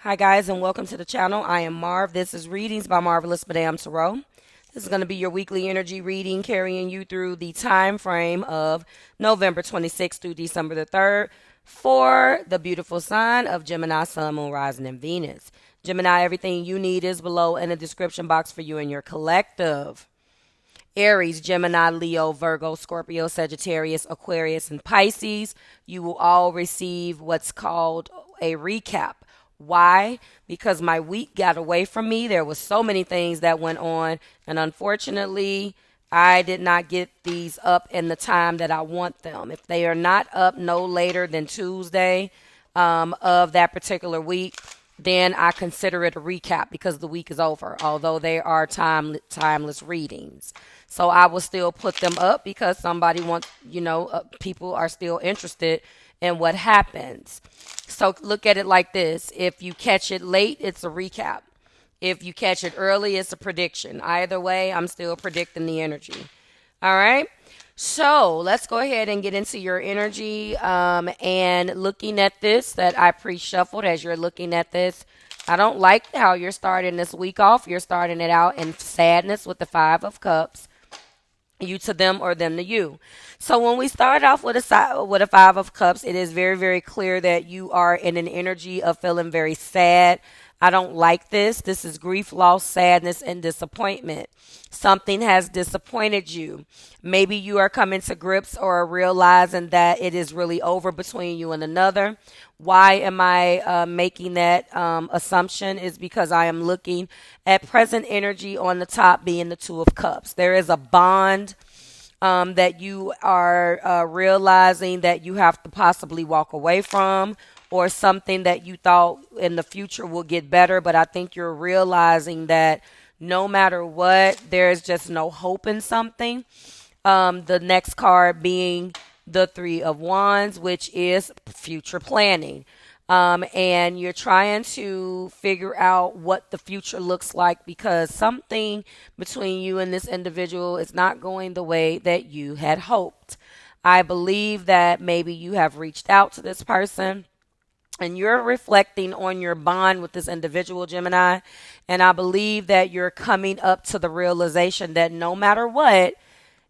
Hi guys, and welcome to the channel. I am Marv. This is Readings by Marvelous Madame THRU. This is going to be your weekly energy reading, carrying you through the time frame of November 26th through December the 3rd for the beautiful sign of Gemini, Sun, Moon, Rising, and Venus. Gemini, everything you need is below in the description box for you and your collective. Aries, Gemini, Leo, Virgo, Scorpio, Sagittarius, Aquarius, and Pisces. You will all receive what's called a recap. Why? Because my week got away from me. There was so many things that went on, and unfortunately, I did not get these up in the time that I want them. If they are not up no later than Tuesday of that particular week, then I consider it a recap because the week is over, although they are timeless readings. So I will still put them up because somebody wants, people are still interested in what happens. So look at it like this. If you catch it late, it's a recap. If you catch it early, it's a prediction. Either way, I'm still predicting the energy. All right. So let's go ahead and get into your energy. And looking at this that I pre-shuffled as you're looking at this, I don't like how you're starting this week off. You're starting it out in sadness with the Five of Cups. You to them or them to you. So when we start off with a Five of Cups, it is very, very clear that you are in an energy of feeling very sad. I don't like this. This is grief, loss, sadness, and disappointment. Something has disappointed you. Maybe you are coming to grips or realizing that it is really over between you and another. Why am I making that assumption? Is because I am looking at present energy on the top being the Two of Cups. There is a bond that you are realizing that you have to possibly walk away from, or something that you thought in the future will get better. But I think you're realizing that no matter what, there's just no hope in something. The next card being the Three of Wands, which is future planning. And you're trying to figure out what the future looks like because something between you and this individual is not going the way that you had hoped. I believe that maybe you have reached out to this person and you're reflecting on your bond with this individual, Gemini. And I believe that you're coming up to the realization that no matter what,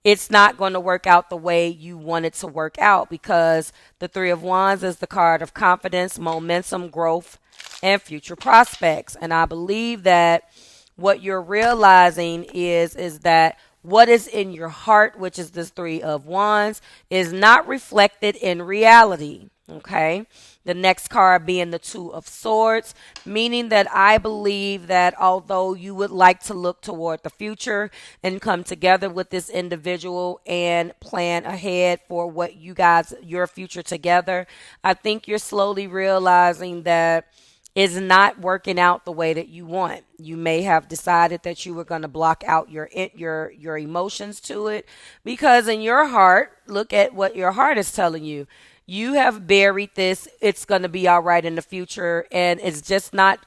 it's not going to work out the way you want it to work out, because the Three of Wands is the card of confidence, momentum, growth, and future prospects. And I believe that what you're realizing is that what is in your heart, which is this Three of Wands, is not reflected in reality. Okay. The next card being the Two of Swords, meaning that I believe that although you would like to look toward the future and come together with this individual and plan ahead for what your future together, I think you're slowly realizing that it's not working out the way that you want. You may have decided that you were going to block out your emotions to it, because in your heart, look at what your heart is telling you. You have buried this. It's going to be all right in the future. And it's just not,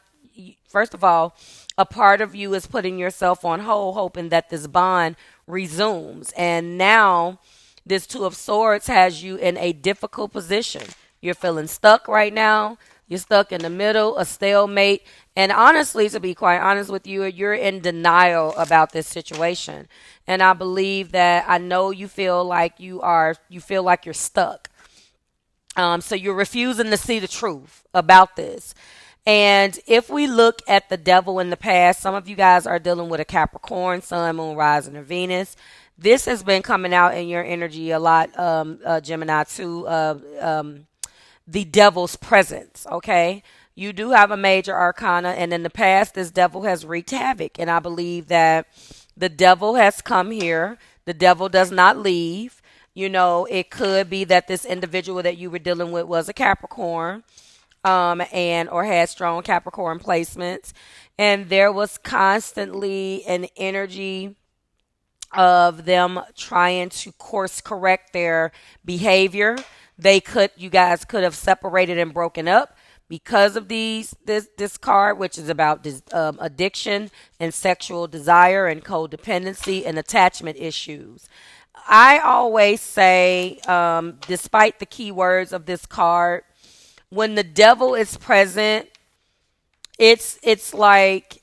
first of all, a part of you is putting yourself on hold, hoping that this bond resumes. And now this Two of Swords has you in a difficult position. You're feeling stuck right now. You're stuck in the middle, a stalemate. And honestly, to be quite honest with you, you're in denial about this situation. And I believe that I know you feel like you feel like you're stuck. So you're refusing to see the truth about this. And if we look at the devil in the past, some of you guys are dealing with a Capricorn, Sun, Moon, Rising, or Venus. This has been coming out in your energy a lot, Gemini, too. The devil's presence, okay? You do have a major arcana, and in the past, this devil has wreaked havoc. And I believe that the devil has come here. The devil does not leave. It could be that this individual that you were dealing with was a Capricorn, or had strong Capricorn placements. And there was constantly an energy of them trying to course correct their behavior. You guys could have separated and broken up because of this card, which is about addiction and sexual desire and codependency and attachment issues. I always say, despite the keywords of this card, when the devil is present, It's like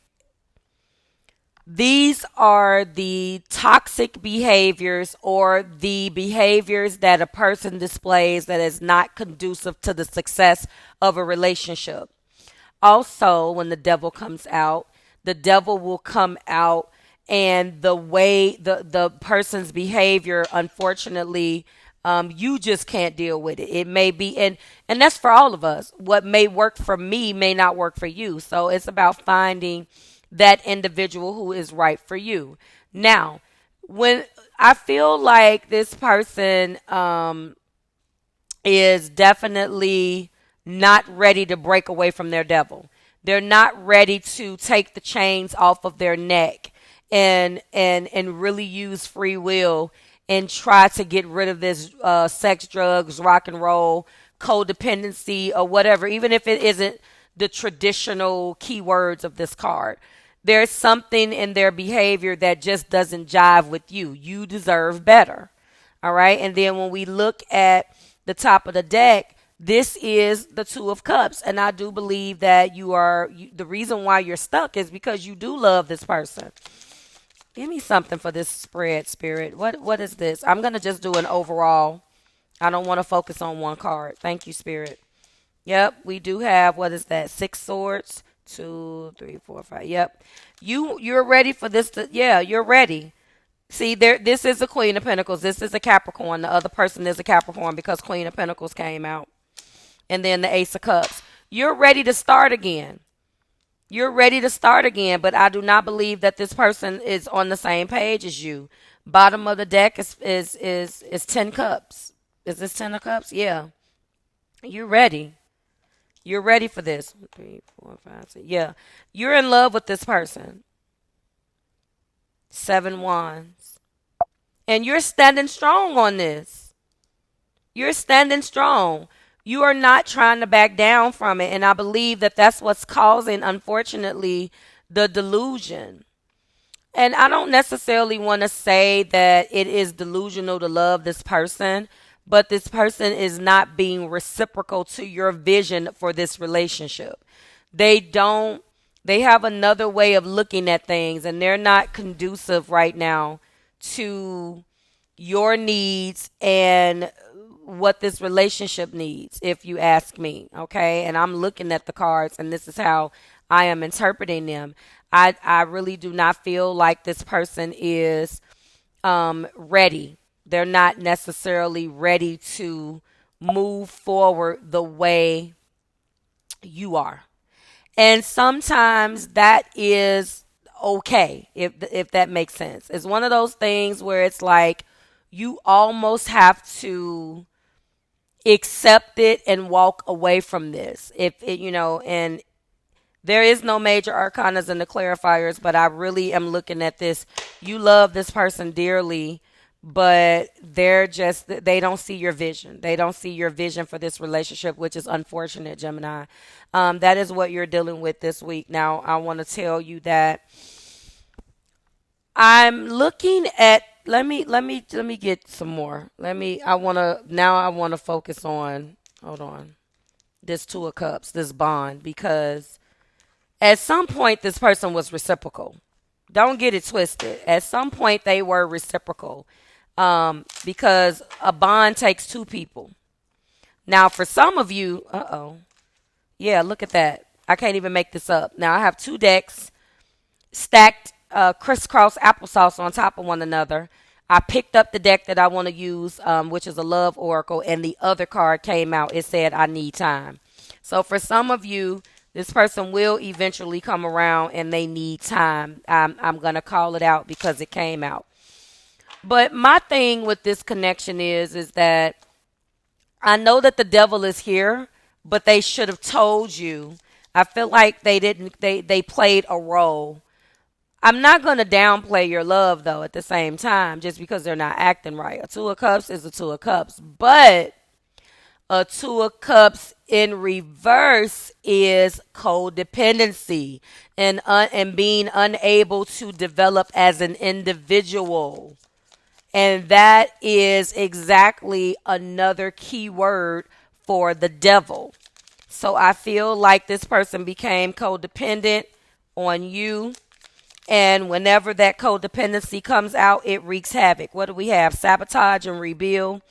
these are the toxic behaviors or the behaviors that a person displays that is not conducive to the success of a relationship. Also, when the devil comes out, the devil will come out, and the way the person's behavior, unfortunately, you just can't deal with it. It may be, and that's for all of us. What may work for me may not work for you. So it's about finding that individual who is right for you. Now, when I feel like this person is definitely not ready to break away from their devil. They're not ready to take the chains off of their neck and really use free will and try to get rid of this sex, drugs, rock and roll, codependency, or whatever, even if it isn't the traditional keywords of this card. There's something in their behavior that just doesn't jive with you. You deserve better. All right. And then when we look at the top of the deck, this is the Two of Cups. And I do believe that the reason why you're stuck is because you do love this person. Give me something for this spread, Spirit. What is this? I'm going to just do an overall. I don't want to focus on one card. Thank you, Spirit. Yep, we do have, what is that? 6 swords. 2, 3, 4, 5. Yep. You're ready for this you're ready. See, this is a Queen of Pentacles. This is a Capricorn. The other person is a Capricorn because Queen of Pentacles came out. And then the Ace of Cups. You're ready to start again. You're ready to start again, but I do not believe that this person is on the same page as you. Bottom of the deck is 10 cups. Is this 10 of cups? Yeah. You're ready. You're ready for this. 1, 3, 4, 5, 6. Yeah. You're in love with this person. 7 wands. And you're standing strong on this. You're standing strong. You are not trying to back down from it. And I believe that that's what's causing, unfortunately, the delusion. And I don't necessarily want to say that it is delusional to love this person, but this person is not being reciprocal to your vision for this relationship. They have another way of looking at things, and they're not conducive right now to your needs and what this relationship needs, if you ask me. Okay. And I'm looking at the cards, and this is how I am interpreting them. I really do not feel like this person is ready. They're not necessarily ready to move forward the way you are. And sometimes that is okay, if that makes sense. It's one of those things where it's like you almost have to accept it and walk away from this. If it, and there is no major arcanas in the clarifiers, but I really am looking at this. You love this person dearly, but they don't see your vision. They don't see your vision for this relationship, which is unfortunate, Gemini. That is what you're dealing with this week. Now, I want to tell you that I'm looking at, let me get some more. I want to focus on, hold on, this Two of Cups, this bond, because at some point this person was reciprocal. Don't get it twisted. At some point they were reciprocal, because a bond takes 2 people. Now, for some of you, yeah, look at that. I can't even make this up. Now, I have 2 decks stacked crisscross applesauce on top of one another. I picked up the deck that I want to use, which is a love oracle, and the other card came out. It said, I need time. So for some of you, this person will eventually come around and they need time. I'm going to call it out because it came out. But my thing with this connection is that I know that the devil is here, but they should have told you. I feel like they played a role. I'm not going to downplay your love, though, at the same time, just because they're not acting right. A 2 of Cups is a 2 of Cups, but a 2 of Cups in reverse is codependency and being unable to develop as an individual. And that is exactly another key word for the devil. So I feel like this person became codependent on you. And whenever that codependency comes out, it wreaks havoc. What do we have? Sabotage and rebuild,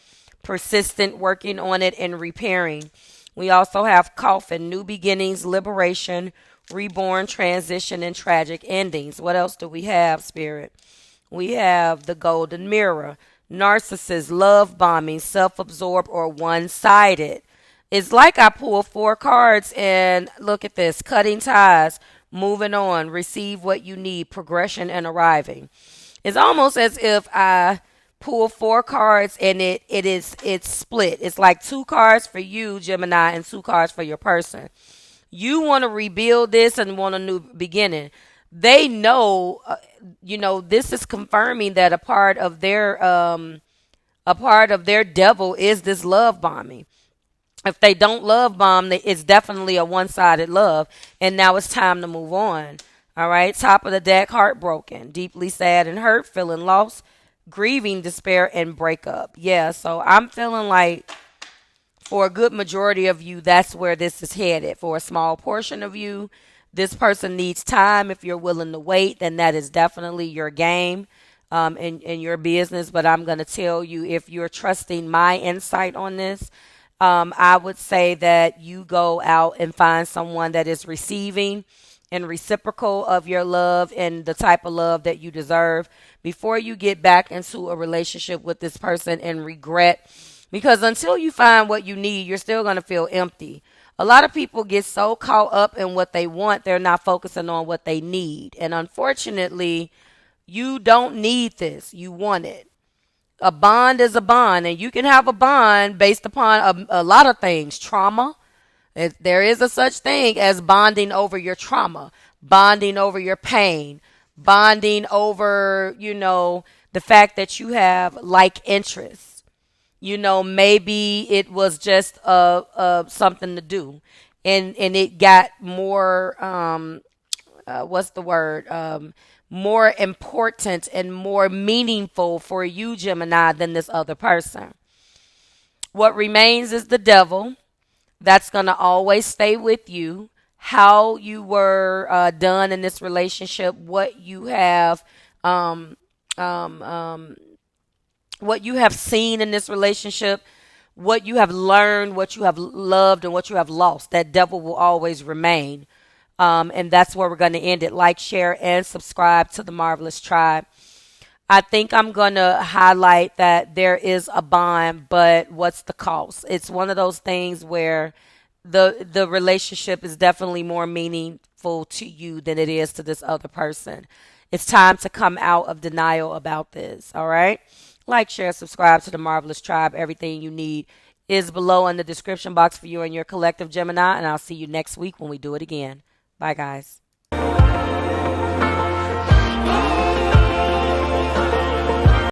persistent working on it and repairing. We also have coffin, new beginnings, liberation, reborn, transition, and tragic endings. What else do we have, Spirit? We have the golden mirror, narcissist, love bombing, self-absorbed, or one-sided. It's like I pull 4 cards and look at this, cutting ties, moving on, receive what you need, progression and arriving. It's almost as if I pull 4 cards and it's split. It's like 2 cards for you, Gemini, and 2 cards for your person. You want to rebuild this and want a new beginning. They know, this is confirming that a part of their devil is this love bombing. If they don't love bomb, it's definitely a one-sided love, and now it's time to move on. All right, top of the deck, heartbroken, deeply sad and hurt, feeling lost, grieving, despair, and breakup. Yeah, so I'm feeling like for a good majority of you, that's where this is headed. For a small portion of you, this person needs time. If you're willing to wait, then that is definitely your game in your business. But I'm going to tell you, if you're trusting my insight on this, I would say that you go out and find someone that is receiving and reciprocal of your love and the type of love that you deserve before you get back into a relationship with this person and regret. Because until you find what you need, you're still going to feel empty. A lot of people get so caught up in what they want, they're not focusing on what they need. And unfortunately, you don't need this. You want it. A bond is a bond, and you can have a bond based upon a lot of things. Trauma. There is a such thing as bonding over your trauma, bonding over your pain, bonding over, the fact that you have like interests. Maybe it was just something to do, and it got more, what's the word? More important and more meaningful for you, Gemini, than this other person. What remains is the devil. That's going to always stay with you. How you were done in this relationship, what you have what you have seen in this relationship, what you have learned, what you have loved, and what you have lost. That devil will always remain. And that's where we're going to end it. Like, share, and subscribe to the Marvelous Tribe. I think I'm going to highlight that there is a bond, but what's the cost? It's one of those things where the relationship is definitely more meaningful to you than it is to this other person. It's time to come out of denial about this. All right. Like, share, subscribe to the Marvelous Tribe. Everything you need is below in the description box for you and your collective, Gemini. And I'll see you next week when we do it again. Bye, guys.